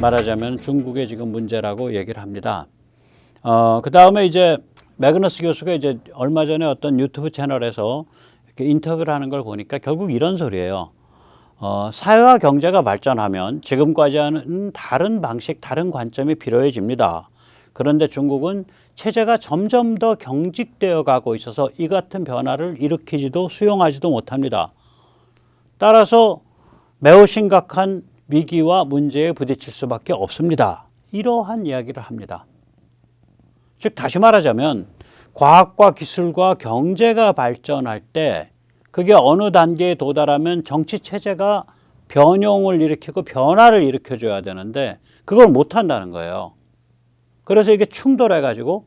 말하자면 중국의 지금 문제라고 얘기를 합니다. 그 다음에 이제 매그너스 교수가 이제 얼마 전에 어떤 유튜브 채널에서 이렇게 인터뷰를 하는 걸 보니까 결국 이런 소리예요. 사회와 경제가 발전하면 지금까지와는 다른 방식, 다른 관점이 필요해집니다. 그런데 중국은 체제가 점점 더 경직되어 가고 있어서 이 같은 변화를 일으키지도 수용하지도 못합니다. 따라서 매우 심각한 위기와 문제에 부딪힐 수밖에 없습니다. 이러한 이야기를 합니다. 즉 다시 말하자면 과학과 기술과 경제가 발전할 때 그게 어느 단계에 도달하면 정치 체제가 변형을 일으키고 변화를 일으켜줘야 되는데 그걸 못한다는 거예요. 그래서 이게 충돌해가지고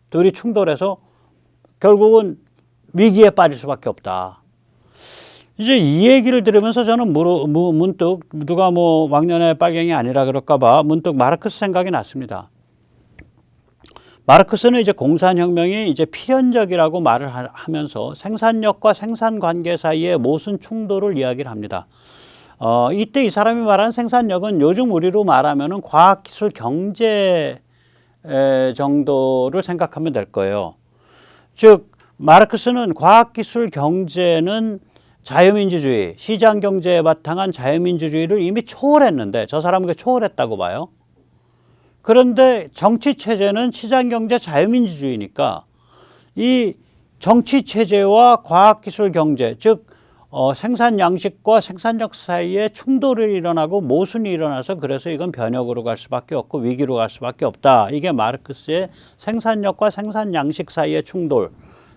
둘이 충돌해서 결국은 위기에 빠질 수밖에 없다. 이제 이 얘기를 들으면서 저는 문득 누가 뭐 왕년의 빨갱이 아니라 그럴까봐 문득 마르크스 생각이 났습니다. 마르크스는 이제 공산혁명이 이제 필연적이라고 말을 하면서 생산력과 생산관계 사이의 모순 충돌을 이야기를 합니다. 이때 이 사람이 말하는 생산력은 요즘 우리로 말하면은 과학기술 경제 정도를 생각하면 될 거예요. 즉 마르크스는 과학기술 경제는 자유민주주의, 시장경제에 바탕한 자유민주주의를 이미 초월했는데 저 사람은 그 초월했다고 봐요. 그런데 정치체제는 시장경제 자유민주주의니까 이 정치체제와 과학기술경제, 즉 생산양식과 생산력 사이에 충돌이 일어나고 모순이 일어나서 그래서 이건 변혁으로 갈 수밖에 없고 위기로 갈 수밖에 없다. 이게 마르크스의 생산력과 생산양식 사이의 충돌,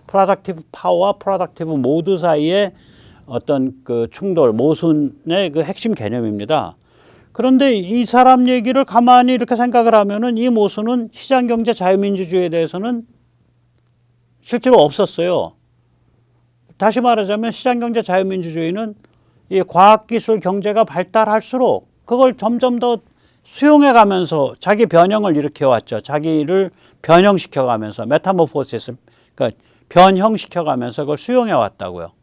프로덕티브 파워와 프로덕티브 모드 사이의 어떤 그 충돌, 모순의 그 핵심 개념입니다. 그런데 이 사람 얘기를 가만히 이렇게 생각을 하면은 이 모순은 시장경제 자유민주주의에 대해서는 실제로 없었어요. 다시 말하자면 시장경제 자유민주주의는 이 과학기술 경제가 발달할수록 그걸 점점 더 수용해 가면서 자기 변형을 일으켜 왔죠. 자기를 변형시켜 가면서 메타모포시스, 그러니까 변형시켜 가면서 그걸 수용해 왔다고요.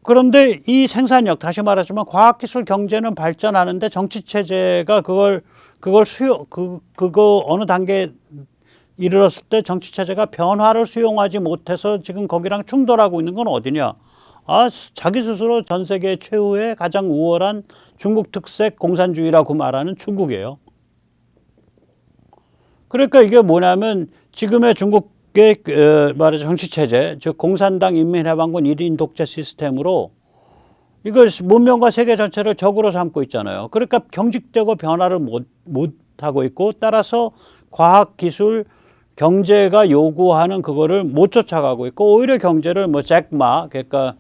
그런데 이 생산력, 다시 말하자면 과학기술 경제는 발전하는데 정치체제가 그거 어느 단계에 이르렀을 때 정치체제가 변화를 수용하지 못해서 지금 거기랑 충돌하고 있는 건 어디냐? 자기 스스로 전 세계 최후의 가장 우월한 중국 특색 공산주의라고 말하는 중국이에요. 그러니까 이게 뭐냐면 지금의 중국 말하자면 정치체제, 즉 공산당 인민해방군 1인 독재 시스템으로 이거 문명과 세계 전체를 적으로 삼고 있잖아요. 그러니까 경직되고 변화를 못하고 있고 따라서 과학기술 경제가 요구하는 그거를 못 쫓아가고 있고 오히려 경제를 뭐 잭마, 그러니까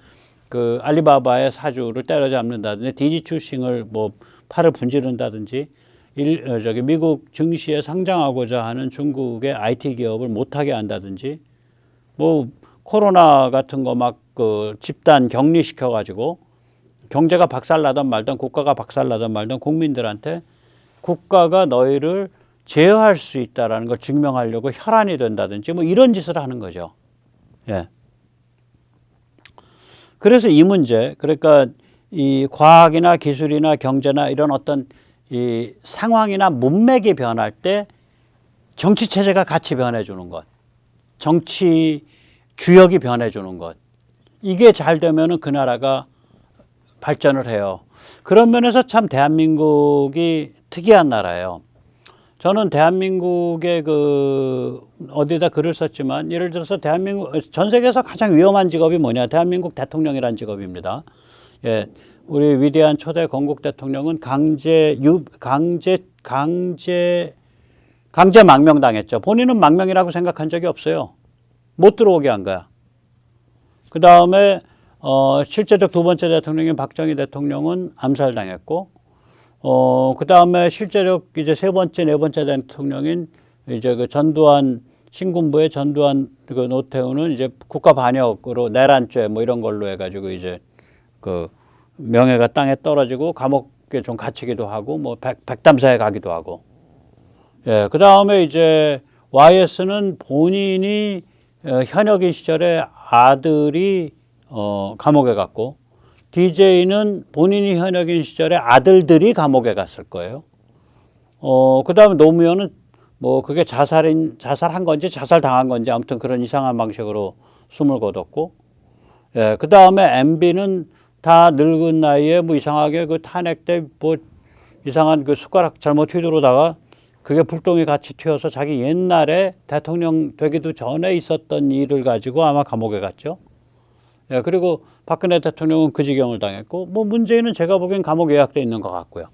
그 알리바바의 사주를 때려잡는다든지 디지추싱을 뭐 팔을 분지른다든지 미국 증시에 상장하고자 하는 중국의 IT 기업을 못하게 한다든지 뭐 코로나 같은 거 막 그 집단 격리시켜 가지고 경제가 박살나든 말든 국가가 박살나든 말든 국민들한테 국가가 너희를 제어할 수 있다라는 걸 증명하려고 혈안이 된다든지 뭐 이런 짓을 하는 거죠. 예. 그래서 이 문제, 그러니까 이 과학이나 기술이나 경제나 이런 어떤 이 상황이나 문맥이 변할 때 정치 체제가 같이 변해주는 것, 정치 주역이 변해주는 것, 이게 잘 되면은 그 나라가 발전을 해요. 그런 면에서 참 대한민국이 특이한 나라예요. 저는 대한민국의 어디다 글을 썼지만 예를 들어서 대한민국 전 세계에서 가장 위험한 직업이 뭐냐? 대한민국 대통령이란 직업입니다. 예. 우리 위대한 초대 건국 대통령은 강제 망명당했죠. 본인은 망명이라고 생각한 적이 없어요. 못 들어오게 한 거야. 그 다음에 실제적 두 번째 대통령인 박정희 대통령은 암살당했고, 그 다음에 실제적 이제 세 번째, 네 번째 대통령인 이제 그 전두환 신군부의 전두환 그 노태우는 이제 국가 반역으로 내란죄 뭐 이런 걸로 해가지고 이제 그 명예가 땅에 떨어지고 감옥에 좀 갇히기도 하고 뭐 백담사에 가기도 하고. 예, 그 다음에 이제 YS는 본인이 현역인 시절에 아들이 감옥에 갔고 DJ는 본인이 현역인 시절에 아들들이 감옥에 갔을 거예요. 그 다음에 노무현은 뭐 그게 자살한 건지 자살당한 건지 아무튼 그런 이상한 방식으로 숨을 거뒀고, 예, 그 다음에 MB는 다 늙은 나이에 뭐 이상하게 그 탄핵 때 뭐 이상한 그 숟가락 잘못 휘두르다가 그게 불똥이 같이 튀어서 자기 옛날에 대통령 되기도 전에 있었던 일을 가지고 아마 감옥에 갔죠. 예, 그리고 박근혜 대통령은 그 지경을 당했고, 뭐 문재인은 제가 보기엔 감옥 예약돼 있는 것 같고요.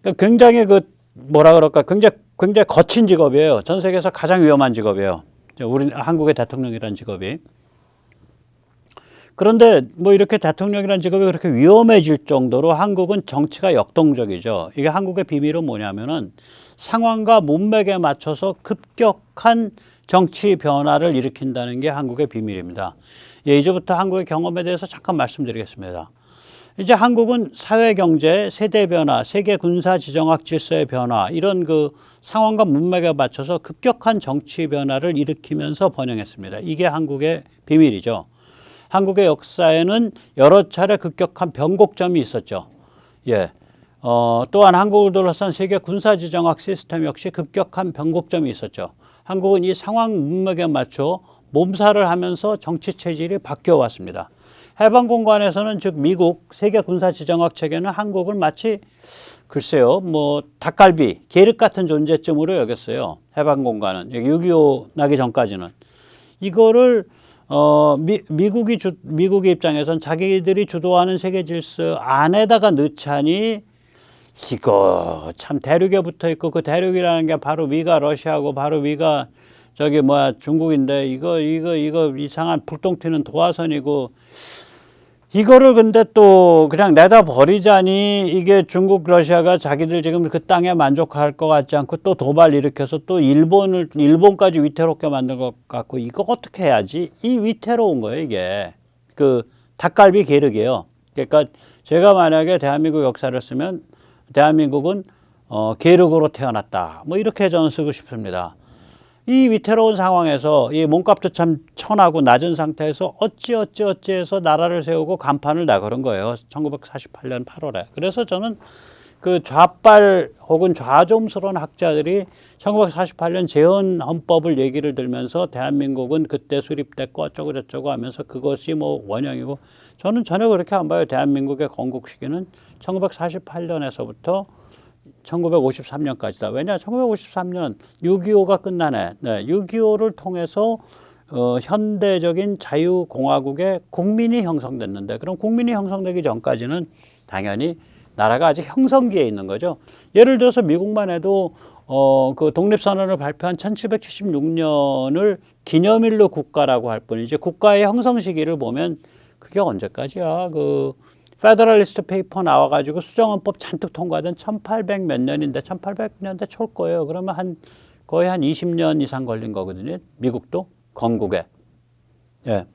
그러니까 굉장히 그 뭐라 그럴까, 굉장히 거친 직업이에요. 전 세계에서 가장 위험한 직업이에요. 우리 한국의 대통령이라는 직업이. 그런데 뭐 이렇게 대통령이라는 직업이 그렇게 위험해질 정도로 한국은 정치가 역동적이죠. 이게 한국의 비밀은 뭐냐면은 상황과 문맥에 맞춰서 급격한 정치 변화를 일으킨다는 게 한국의 비밀입니다. 예, 이제부터 한국의 경험에 대해서 잠깐 말씀드리겠습니다. 이제 한국은 사회 경제, 세대 변화, 세계 군사 지정학 질서의 변화, 이런 그 상황과 문맥에 맞춰서 급격한 정치 변화를 일으키면서 번영했습니다. 이게 한국의 비밀이죠. 한국의 역사에는 여러 차례 급격한 변곡점이 있었죠. 예. 또한 한국을 둘러싼 세계 군사지정학 시스템 역시 급격한 변곡점이 있었죠. 한국은 이 상황 문맥에 맞춰 몸살을 하면서 정치 체질이 바뀌어 왔습니다. 해방 공간에서는 즉 미국 세계 군사지정학 체계는 한국을 마치 글쎄요 뭐 닭갈비, 계륵 같은 존재쯤으로 여겼어요. 해방 공간은 6.25 나기 전까지는 이거를 미국의 입장에선 자기들이 주도하는 세계 질서 안에다가 넣자니 이거 참 대륙에 붙어 있고 그 대륙이라는 게 바로 위가 러시아고 바로 위가 저기 뭐야 중국인데 이거 이상한 불똥 튀는 도화선이고 이거를 근데 또 그냥 내다 버리자니 이게 중국 러시아가 자기들 지금 그 땅에 만족할 것 같지 않고 또 도발 일으켜서 또 일본까지 위태롭게 만들 것 같고 이거 어떻게 해야지 이 위태로운 거예요. 이게 그 닭갈비 계륵이에요. 그러니까 제가 만약에 대한민국 역사를 쓰면 대한민국은 계륵으로 태어났다 뭐 이렇게 저는 쓰고 싶습니다. 이 위태로운 상황에서 이 몸값도 참 천하고 낮은 상태에서 어찌해서 나라를 세우고 간판을 나그런 거예요. 1948년 8월에. 그래서 저는 그 좌빨 혹은 좌좀스러운 학자들이 1948년 재헌헌법을 얘기를 들면서 대한민국은 그때 수립됐고 어쩌고 저쩌고 하면서 그것이 뭐 원형이고 저는 전혀 그렇게 안 봐요. 대한민국의 건국 시기는 1948년에서부터 1953년까지다. 왜냐? 1953년 6.25가 끝나네. 네, 6.25를 통해서 현대적인 자유공화국의 국민이 형성됐는데 그럼 국민이 형성되기 전까지는 당연히 나라가 아직 형성기에 있는 거죠. 예를 들어서 미국만 해도 그 독립선언을 발표한 1776년을 기념일로 국가라고 할 뿐이지 국가의 형성 시기를 보면 그게 언제까지야? 그 페더럴리스트 페이퍼 나와가지고 수정헌법 잔뜩 통과된 1800 몇 년인데 1800년대 초일 거예요. 그러면 거의 한 20년 이상 걸린 거거든요. 미국도 건국에. 예.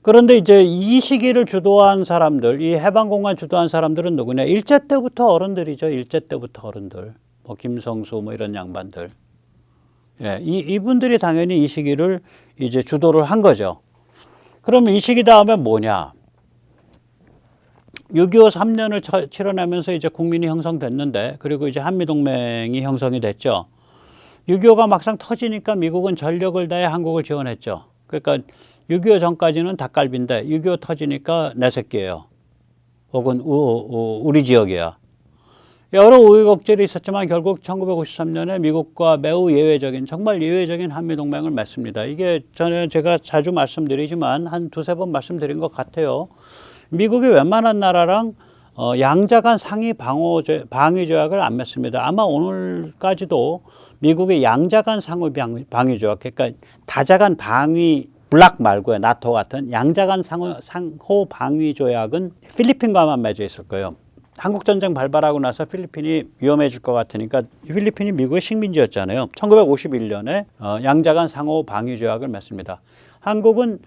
그런데 이제 이 시기를 주도한 사람들, 이 해방공간 주도한 사람들은 누구냐? 일제 때부터 어른들이죠. 일제 때부터 어른들. 뭐 김성수 뭐 이런 양반들. 예. 이분들이 당연히 이 시기를 이제 주도를 한 거죠. 그러면 이 시기 다음에 뭐냐? 6.25 3년을 치러내면서 이제 국민이 형성됐는데 그리고 이제 한미동맹이 형성이 됐죠. 6.25가 막상 터지니까 미국은 전력을 다해 한국을 지원했죠. 그러니까 6.25 전까지는 닭갈비인데 6.25 터지니까 내 새끼예요. 혹은 우리 지역이야. 여러 우여곡절이 있었지만 결국 1953년에 미국과 매우 정말 예외적인 한미동맹을 맺습니다. 이게 제가 자주 말씀드리지만 한 두세 번 말씀드린 것 같아요. 미국이 웬만한 나라랑 양자간 상위 방위 조약을 안 맺습니다. 아마 오늘까지도 미국의 양자간 상위 방위 조약, 그러니까 다자간 방위 블락 말고요. 나토 같은 양자간 상호 방위 조약은 필리핀과만 맺어 있을 거예요. 한국전쟁 발발하고 나서 필리핀이 위험해질 것 같으니까 필리핀이 미국의 식민지였잖아요. 1951년에 양자간 상호 방위 조약을 맺습니다. 한국은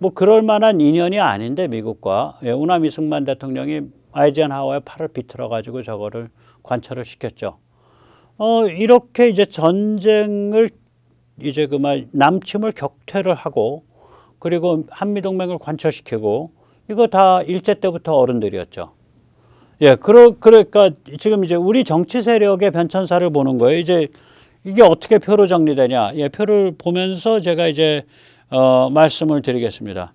뭐 그럴 만한 인연이 아닌데 미국과 우남 이승만 대통령이 아이젠하워의 팔을 비틀어 가지고 저거를 관철을 시켰죠. 이렇게 이제 전쟁을 이제 남침을 격퇴를 하고 그리고 한미동맹을 관철시키고 이거 다 일제 때부터 어른들이었죠. 예, 그러니까 지금 이제 우리 정치 세력의 변천사를 보는 거예요. 이제 이게 어떻게 표로 정리되냐? 예, 표를 보면서 제가 이제 말씀을 드리겠습니다.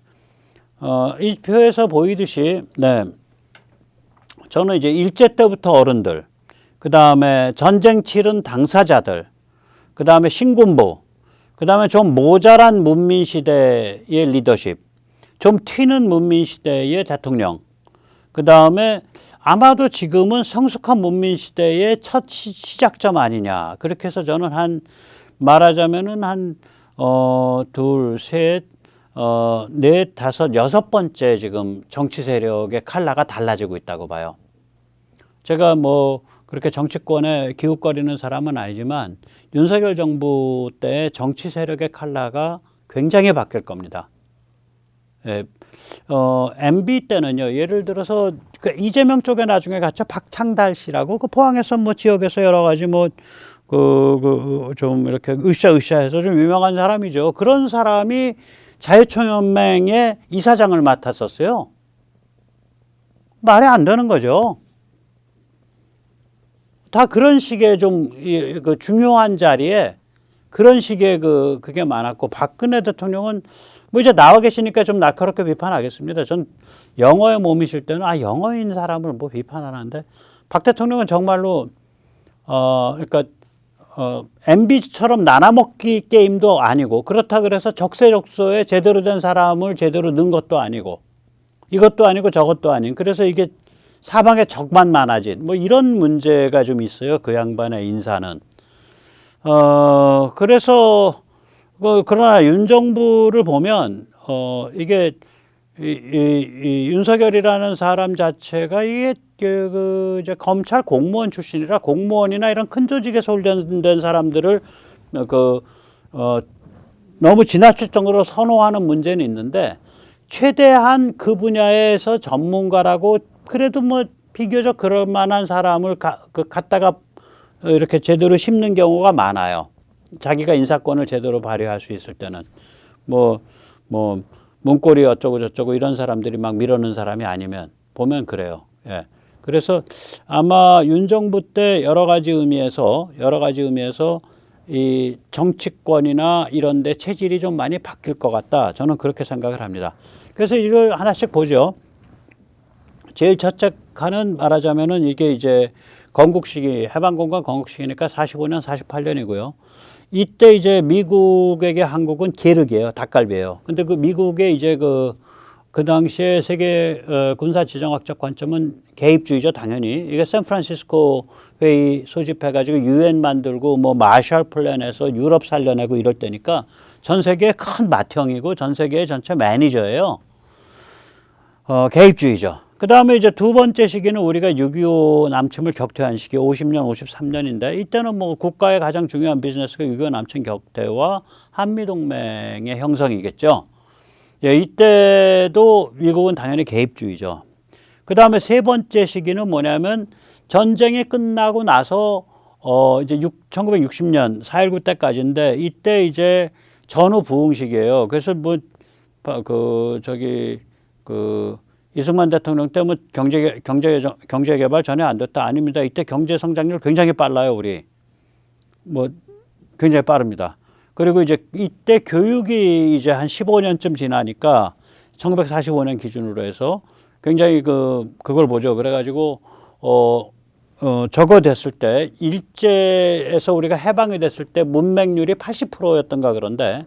이 표에서 보이듯이 네, 저는 이제 일제 때부터 어른들, 그 다음에 전쟁 치른 당사자들, 그 다음에 신군부, 그 다음에 좀 모자란 문민시대의 리더십, 좀 튀는 문민시대의 대통령, 그 다음에 아마도 지금은 성숙한 문민시대의 첫 시작점 아니냐. 그렇게 해서 저는 말하자면은 둘, 셋, 넷, 다섯, 여섯 번째 지금 정치 세력의 컬러가 달라지고 있다고 봐요. 제가 뭐 그렇게 정치권에 기웃거리는 사람은 아니지만 윤석열 정부 때 정치 세력의 컬러가 굉장히 바뀔 겁니다. 예, MB 때는요, 예를 들어서 그 이재명 쪽에 나중에 갔죠. 박창달 씨라고 그 포항에서 뭐 지역에서 여러 가지 뭐 좀 이렇게 으쌰으쌰해서 좀 유명한 사람이죠. 그런 사람이 자유총연맹의 이사장을 맡았었어요. 말이 안 되는 거죠. 다 그런 식의 좀 그 중요한 자리에 그런 식의 그게 많았고, 박근혜 대통령은 뭐 이제 나와 계시니까 좀 날카롭게 비판하겠습니다. 전 영어에 몸이실 때는 영어인 사람을 뭐 비판하는데, 박 대통령은 정말로 그러니까 MB처럼 나눠먹기 게임도 아니고, 그렇다 그래서 적세적소에 제대로 된 사람을 제대로 넣은 것도 아니고, 이것도 아니고 저것도 아닌, 그래서 이게 사방에 적만 많아진 뭐 이런 문제가 좀 있어요. 그 양반의 인사는. 그래서 그러나 윤 정부를 보면 이게 이 윤석열이라는 사람 자체가 이게 이제 검찰 공무원 출신이라 공무원이나 이런 큰 조직에 소속된 사람들을 너무 지나칠 정도로 선호하는 문제는 있는데, 최대한 그 분야에서 전문가라고 그래도 뭐 비교적 그럴 만한 사람을 갖다가 이렇게 제대로 심는 경우가 많아요. 자기가 인사권을 제대로 발휘할 수 있을 때는 뭐 문고리 어쩌고 저쩌고 이런 사람들이 막 밀어넣는 사람이 아니면 보면 그래요. 예. 그래서 아마 윤 정부 때 여러 가지 의미에서 이 정치권이나 이런 데 체질이 좀 많이 바뀔 것 같다. 저는 그렇게 생각을 합니다. 그래서 이걸 하나씩 보죠. 제일 첫째 칸은 말하자면은 이게 이제 건국시기, 해방군과 건국시기니까 45년, 48년이고요. 이때 이제 미국에게 한국은 계륵이에요. 닭갈비예요. 근데 그 미국의 이제 그 당시에 세계 군사지정학적 관점은 개입주의죠, 당연히. 이게 샌프란시스코 회의 소집해가지고 유엔 만들고 뭐 마셜 플랜에서 유럽 살려내고 이럴 때니까 전 세계의 큰 맏형이고 전 세계의 전체 매니저예요. 개입주의죠. 그 다음에 이제 두 번째 시기는 우리가 6.25 남침을 격퇴한 시기, 50년, 53년인데, 이때는 뭐 국가의 가장 중요한 비즈니스가 6.25 남침 격퇴와 한미동맹의 형성이겠죠. 예, 이때도 미국은 당연히 개입주의죠. 그 다음에 세 번째 시기는 뭐냐면 전쟁이 끝나고 나서 이제 1960년 4.19 때까지인데, 이때 이제 전후 부흥식이에요. 그래서 뭐 이승만 대통령 때문에 경제개발 전혀 안 됐다. 아닙니다. 이때 경제 성장률 굉장히 빨라요, 우리. 뭐 굉장히 빠릅니다. 그리고 이제 이때 교육이 이제 한 15년쯤 지나니까 1945년 기준으로 해서 굉장히 그걸 보죠. 그래가지고 저거 됐을 때 일제에서 우리가 해방이 됐을 때 문맹률이 80%였던가 그런데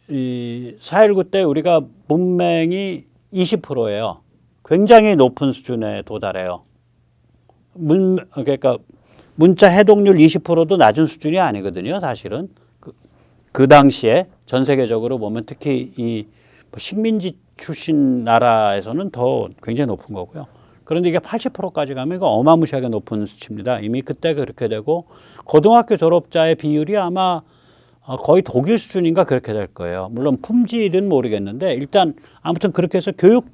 이 4.19 때 우리가 문맹이 20%예요. 굉장히 높은 수준에 도달해요. 그러니까 문자 해독률 20%도 낮은 수준이 아니거든요, 사실은. 그 당시에 전 세계적으로 보면 특히 이 식민지 출신 나라에서는 더 굉장히 높은 거고요. 그런데 이게 80%까지 가면 이거 어마무시하게 높은 수치입니다. 이미 그때 그렇게 되고, 고등학교 졸업자의 비율이 아마 거의 독일 수준인가 그렇게 될 거예요. 물론 품질은 모르겠는데 일단 아무튼 그렇게 해서 교육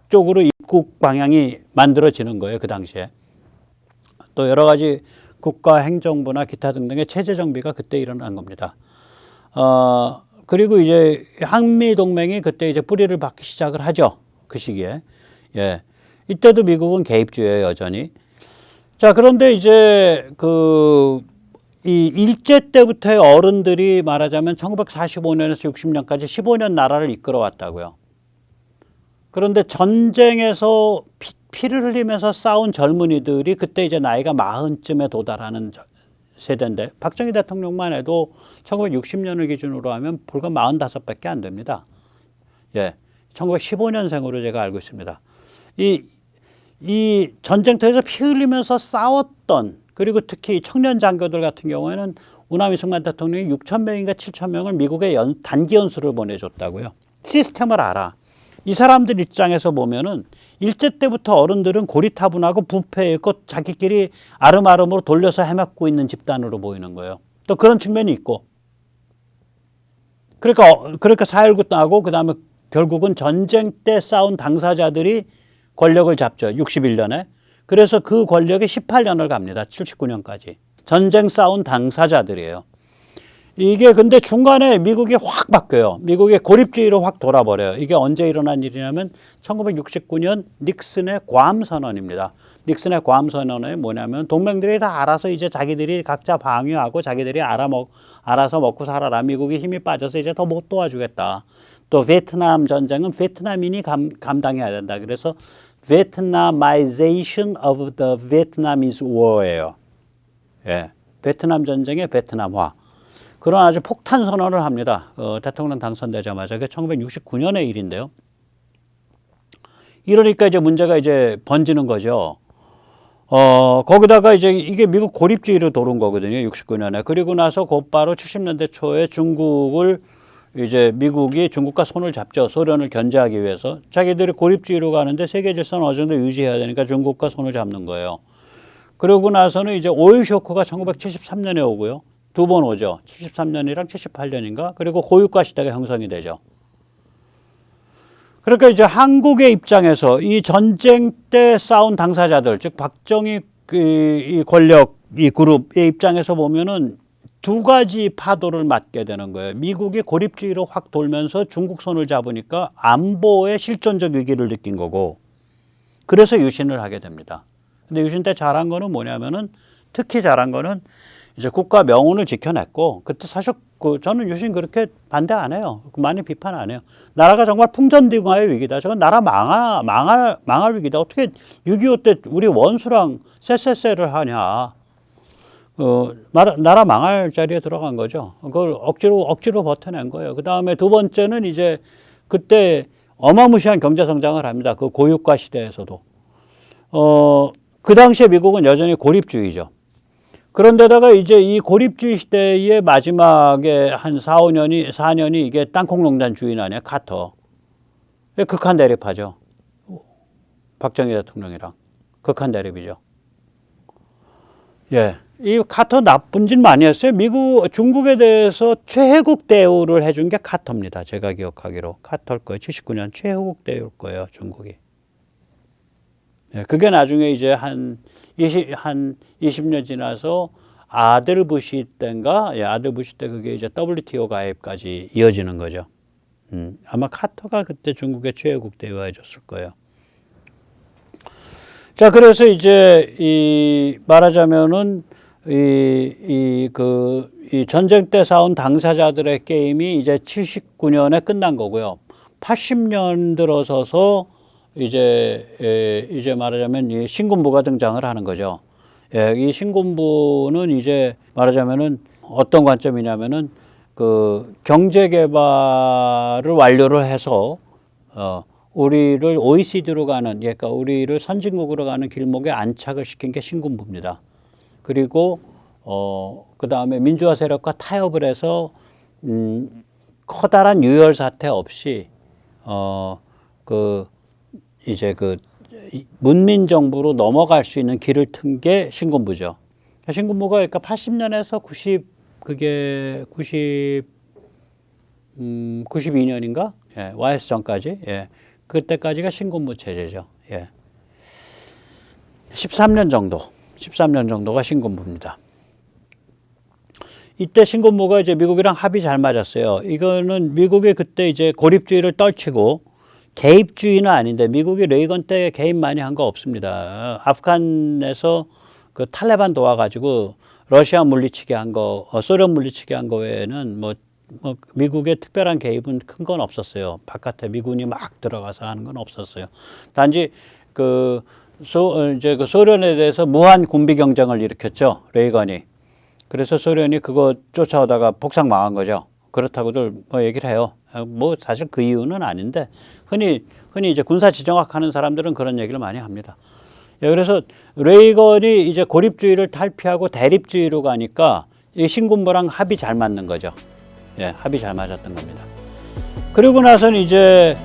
쪽으로 입국 방향이 만들어지는 거예요, 그 당시에. 또 여러 가지 국가 행정부나 기타 등등의 체제 정비가 그때 일어난 겁니다. 그리고 이제 한미 동맹이 그때 이제 뿌리를 박기 시작을 하죠. 그 시기에. 예. 이때도 미국은 개입주예요, 여전히. 자, 그런데 이제 이 일제 때부터의 어른들이 말하자면 1945년에서 60년까지 15년 나라를 이끌어 왔다고요. 그런데 전쟁에서 피를 흘리면서 싸운 젊은이들이 그때 이제 나이가 40쯤에 도달하는 세대인데, 박정희 대통령만 해도 1960년을 기준으로 하면 불과 45밖에 안 됩니다. 예. 1915년생으로 제가 알고 있습니다. 이 전쟁터에서 피 흘리면서 싸웠던, 그리고 특히 청년 장교들 같은 경우에는 우남 이승만 대통령이 6천 명인가 7천 명을 미국에 단기 연수를 보내줬다고요. 시스템을 알아. 이 사람들 입장에서 보면은 일제 때부터 어른들은 고리타분하고 부패했고 자기끼리 아름아름으로 돌려서 해먹고 있는 집단으로 보이는 거예요. 또 그런 측면이 있고. 그러니까 4.19 나고 그다음에 결국은 전쟁 때 싸운 당사자들이 권력을 잡죠. 61년에. 그래서 그 권력에 18년을 갑니다. 79년까지. 전쟁 싸운 당사자들이에요. 이게 근데 중간에 미국이 확 바뀌어요. 미국의 고립주의로 확 돌아버려요. 이게 언제 일어난 일이냐면 1969년 닉슨의 괌 선언입니다. 닉슨의 괌 선언은 뭐냐면 동맹들이 다 알아서 이제 자기들이 각자 방위하고 자기들이 알아서 먹고 살아라. 미국이 힘이 빠져서 이제 더 못 도와주겠다. 또 베트남 전쟁은 베트남인이 감당해야 된다. 그래서 Vietnamization of the Vietnamese War예요. 예, 베트남 전쟁의 베트남화. 그런 아주 폭탄 선언을 합니다. 대통령 당선되자마자. 그게 1969년의 일인데요. 이러니까 이제 문제가 이제 번지는 거죠. 거기다가 이제 이게 미국 고립주의로 도는 거거든요. 69년에. 그리고 나서 곧바로 70년대 초에 중국을 이제 미국이 중국과 손을 잡죠. 소련을 견제하기 위해서. 자기들이 고립주의로 가는데 세계 질서는 어느 정도 유지해야 되니까 중국과 손을 잡는 거예요. 그러고 나서는 이제 오일 쇼크가 1973년에 오고요. 두 번 오죠. 73년이랑 78년인가? 그리고 고유가 시대가 형성이 되죠. 그러니까 이제 한국의 입장에서 이 전쟁 때 싸운 당사자들, 즉 박정희 이 권력, 이 그룹의 입장에서 보면은 두 가지 파도를 맞게 되는 거예요. 미국이 고립주의로 확 돌면서 중국 손을 잡으니까 안보의 실존적 위기를 느낀 거고, 그래서 유신을 하게 됩니다. 근데 유신 때 잘한 거는 뭐냐면은, 특히 잘한 거는 이제 국가 명운을 지켜냈고, 그때 사실 저는 유신 그렇게 반대 안 해요. 많이 비판 안 해요. 나라가 정말 풍전등화의 위기다. 저건 나라 망할 위기다. 어떻게 6.25 때 우리 원수랑 쎄쎄쎄를 하냐. 나라 망할 자리에 들어간 거죠. 그걸 억지로 버텨낸 거예요. 그 다음에 두 번째는 이제 그때 어마무시한 경제 성장을 합니다. 그 고유가 시대에서도. 그 당시에 미국은 여전히 고립주의죠. 그런데다가 이제 이 고립주의 시대의 마지막에 한 4년이 이게 땅콩농단 주인 아니야, 카터. 극한 대립하죠. 박정희 대통령이랑. 극한 대립이죠. 예. 이 카터 나쁜 짓 많이 했어요. 중국에 대해서 최혜국 대우를 해준 게 카터입니다. 제가 기억하기로. 카터일 거예요. 79년 최혜국 대우일 거예요, 중국이. 예, 그게 나중에 이제 한 20년 지나서 아들 부시 때인가? 예, 아들 부시 때 그게 이제 WTO 가입까지 이어지는 거죠. 아마 카터가 그때 중국의 최혜국 대우해 줬을 거예요. 자, 그래서 이제 말하자면은 이 전쟁 때 싸운 당사자들의 게임이 이제 79년에 끝난 거고요. 80년 들어서서 이제 말하자면 이 신군부가 등장을 하는 거죠. 예, 이 신군부는 이제 말하자면은 어떤 관점이냐면은 그 경제 개발을 완료를 해서 우리를 OECD로 가는, 그러니까 우리를 선진국으로 가는 길목에 안착을 시킨 게 신군부입니다. 그리고 그 다음에 민주화 세력과 타협을 해서 커다란 유혈 사태 없이 이제 문민 정부로 넘어갈 수 있는 길을 튼 게 신군부죠. 신군부가 그러니까 80년에서 92년인가? 예, YS 전까지. 예. 그때까지가 신군부 체제죠. 예. 13년 정도가 신군부입니다. 이때 신군부가 이제 미국이랑 합이 잘 맞았어요. 이거는 미국이 그때 이제 고립주의를 떨치고 개입주의는 아닌데 미국이 레이건 때 개입 많이 한 거 없습니다. 아프간에서 그 탈레반 도와가지고 러시아 물리치게 한 거, 소련 물리치게 한 거 외에는 뭐 미국의 특별한 개입은 큰 건 없었어요. 바깥에 미군이 막 들어가서 하는 건 없었어요. 단지 이제 그 소련에 대해서 무한 군비 경쟁을 일으켰죠. 레이건이. 그래서 소련이 그거 쫓아오다가 복상 망한 거죠. 그렇다고들 뭐 얘기를 해요. 뭐 사실 그 이유는 아닌데 흔히 이제 군사 지정학 하는 사람들은 그런 얘기를 많이 합니다. 예, 그래서 레이건이 이제 고립주의를 탈피하고 대립주의로 가니까 이 신군부랑 합이 잘 맞는 거죠. 예, 합이 잘 맞았던 겁니다. 그리고 나서는 이제